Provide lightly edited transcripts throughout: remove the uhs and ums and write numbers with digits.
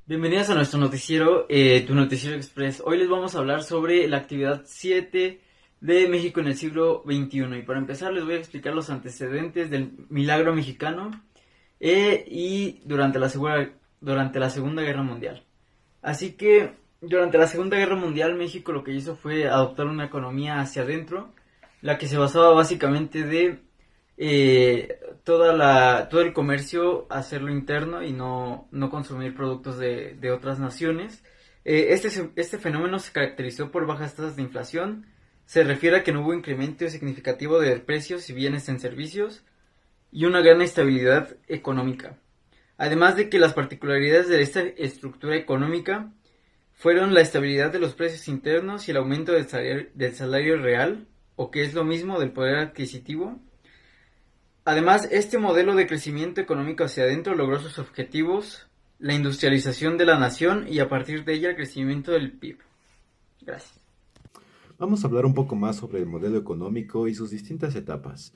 Bienvenidos a nuestro noticiero, tu noticiero express. Hoy les vamos a hablar sobre la actividad 7 de México en el siglo XXI. Y para empezar les voy a explicar los antecedentes del milagro mexicano y durante la Segunda Guerra Mundial. Así que durante la Segunda Guerra Mundial México lo que hizo fue adoptar una economía hacia adentro, la que se basaba básicamente de todo el comercio hacerlo interno y no consumir productos de otras naciones. Este fenómeno se caracterizó por bajas tasas de inflación. Se refiere a que no hubo incremento significativo de precios y bienes en servicios y una gran estabilidad económica. Además de que las particularidades de esta estructura económica fueron la estabilidad de los precios internos y el aumento del salario real, o que es lo mismo del poder adquisitivo. Además, este modelo de crecimiento económico hacia adentro logró sus objetivos, la industrialización de la nación y a partir de ella el crecimiento del PIB. Gracias. Vamos a hablar un poco más sobre el modelo económico y sus distintas etapas.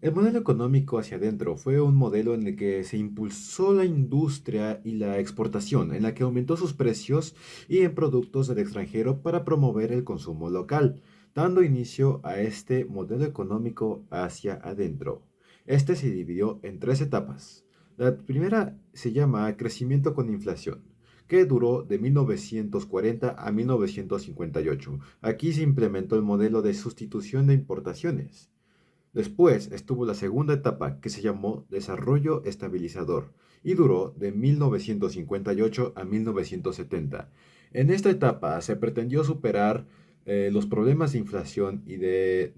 El modelo económico hacia adentro fue un modelo en el que se impulsó la industria y la exportación, en la que aumentó sus precios y en productos del extranjero para promover el consumo local, dando inicio a este modelo económico hacia adentro. Este se dividió en tres etapas. La primera se llama crecimiento con inflación, que duró de 1940 a 1958. Aquí se implementó el modelo de sustitución de importaciones. Después estuvo la segunda etapa, que se llamó Desarrollo Estabilizador y duró de 1958 a 1970. En esta etapa se pretendió superar los problemas de inflación y de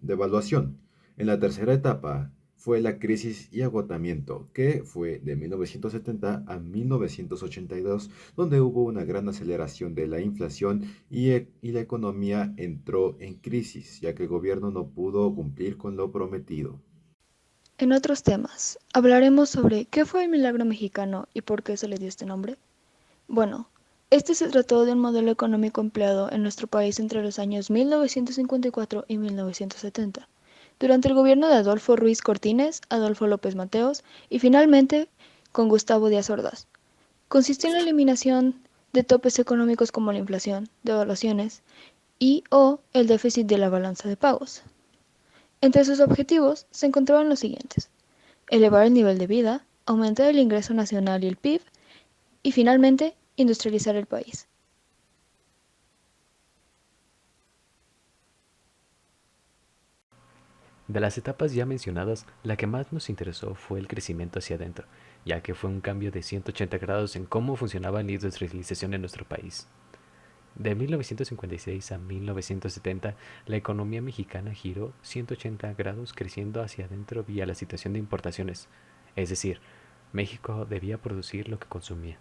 devaluación. En la tercera etapa fue la crisis y agotamiento, que fue de 1970 a 1982, donde hubo una gran aceleración de la inflación y la economía entró en crisis, ya que el gobierno no pudo cumplir con lo prometido. En otros temas, hablaremos sobre qué fue el milagro mexicano y por qué se le dio este nombre. Bueno, este se trató de un modelo económico empleado en nuestro país entre los años 1954 y 1970, durante el gobierno de Adolfo Ruiz Cortines, Adolfo López Mateos y finalmente con Gustavo Díaz Ordaz. Consistió en la eliminación de topes económicos como la inflación, devaluaciones y o el déficit de la balanza de pagos. Entre sus objetivos se encontraban los siguientes: elevar el nivel de vida, aumentar el ingreso nacional y el PIB, y finalmente, industrializar el país. De las etapas ya mencionadas, la que más nos interesó fue el crecimiento hacia adentro, ya que fue un cambio de 180 grados en cómo funcionaba la industrialización en nuestro país. De 1956 a 1970, la economía mexicana giró 180 grados creciendo hacia adentro vía la situación de importaciones, es decir, México debía producir lo que consumía.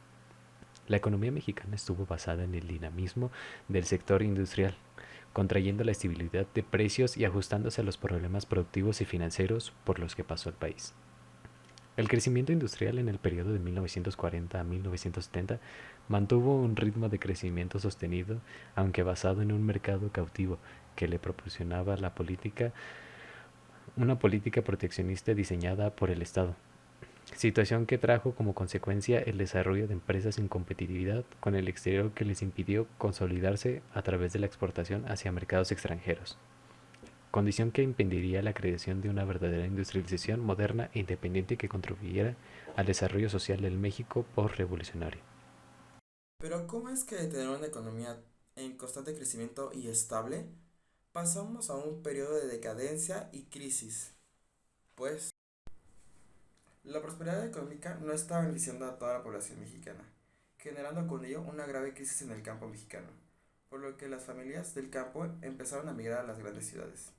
La economía mexicana estuvo basada en el dinamismo del sector industrial, contrayendo la estabilidad de precios y ajustándose a los problemas productivos y financieros por los que pasó el país. El crecimiento industrial en el periodo de 1940 a 1970 mantuvo un ritmo de crecimiento sostenido, aunque basado en un mercado cautivo que le proporcionaba una política proteccionista diseñada por el Estado, situación que trajo como consecuencia el desarrollo de empresas sin competitividad con el exterior que les impidió consolidarse a través de la exportación hacia mercados extranjeros, condición que impediría la creación de una verdadera industrialización moderna e independiente que contribuyera al desarrollo social del México post-revolucionario. Pero ¿cómo es que de tener una economía en constante crecimiento y estable, pasamos a un periodo de decadencia y crisis? Pues la prosperidad económica no estaba beneficiando a toda la población mexicana, generando con ello una grave crisis en el campo mexicano, por lo que las familias del campo empezaron a migrar a las grandes ciudades.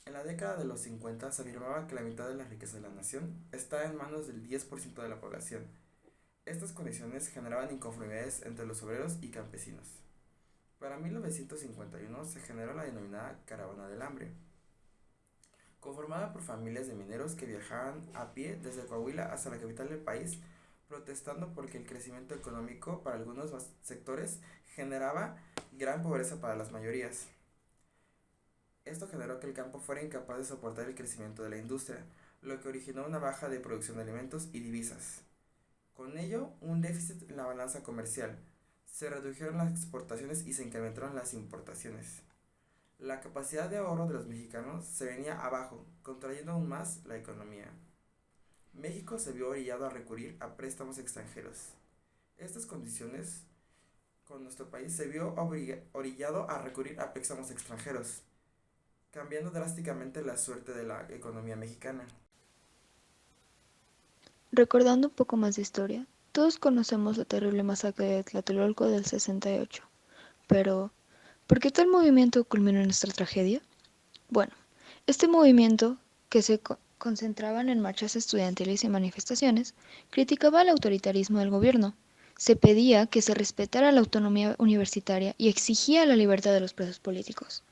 En la década de los 50 se afirmaba que la mitad de la riqueza de la nación estaba en manos del 10% de la población. Estas condiciones generaban inconformidades entre los obreros y campesinos. Para 1951 se generó la denominada Caravana del Hambre, conformada por familias de mineros que viajaban a pie desde Coahuila hasta la capital del país, protestando porque el crecimiento económico para algunos sectores generaba gran pobreza para las mayorías. Esto generó que el campo fuera incapaz de soportar el crecimiento de la industria, lo que originó una baja de producción de alimentos y divisas. Con ello, un déficit en la balanza comercial. Se redujeron las exportaciones y se incrementaron las importaciones. La capacidad de ahorro de los mexicanos se venía abajo, contrayendo aún más la economía. México se vio orillado a recurrir a préstamos extranjeros. Estas condiciones con nuestro país se vio orillado a recurrir a préstamos extranjeros, cambiando drásticamente la suerte de la economía mexicana. Recordando un poco más de historia, todos conocemos la terrible masacre de Tlatelolco del 68, pero ¿por qué tal movimiento culminó en nuestra tragedia? Bueno, este movimiento, que se concentraban en marchas estudiantiles y manifestaciones, criticaba el autoritarismo del gobierno. Se pedía que se respetara la autonomía universitaria y exigía la libertad de los presos políticos.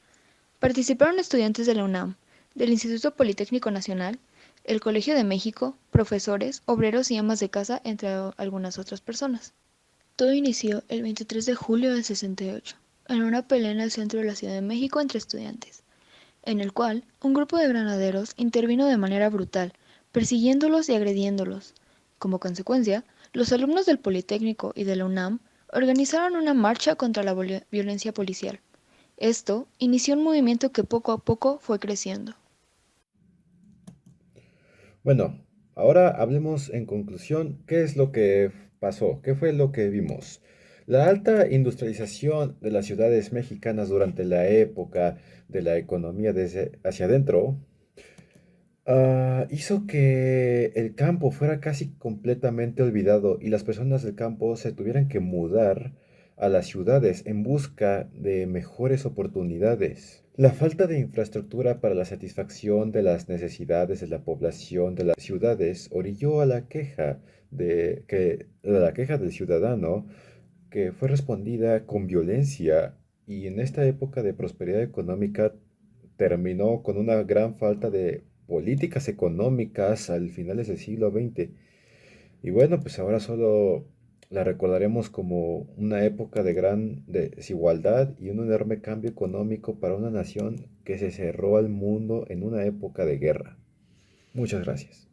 Participaron estudiantes de la UNAM, del Instituto Politécnico Nacional, el Colegio de México, profesores, obreros y amas de casa, entre algunas otras personas. Todo inició el 23 de julio del 68, en una pelea en el centro de la Ciudad de México entre estudiantes, en el cual un grupo de granaderos intervino de manera brutal, persiguiéndolos y agrediéndolos. Como consecuencia, los alumnos del Politécnico y de la UNAM organizaron una marcha contra la violencia policial. Esto inició un movimiento que poco a poco fue creciendo. Bueno, ahora hablemos en conclusión qué es lo que pasó, qué fue lo que vimos. La alta industrialización de las ciudades mexicanas durante la época de la economía desde hacia adentro hizo que el campo fuera casi completamente olvidado y las personas del campo se tuvieran que mudar a las ciudades en busca de mejores oportunidades. La falta de infraestructura para la satisfacción de las necesidades de la población de las ciudades orilló a la queja del ciudadano, que fue respondida con violencia, y en esta época de prosperidad económica terminó con una gran falta de políticas económicas al finales del siglo XX. Y bueno, pues ahora solo la recordaremos como una época de gran desigualdad y un enorme cambio económico para una nación que se cerró al mundo en una época de guerra. Muchas gracias.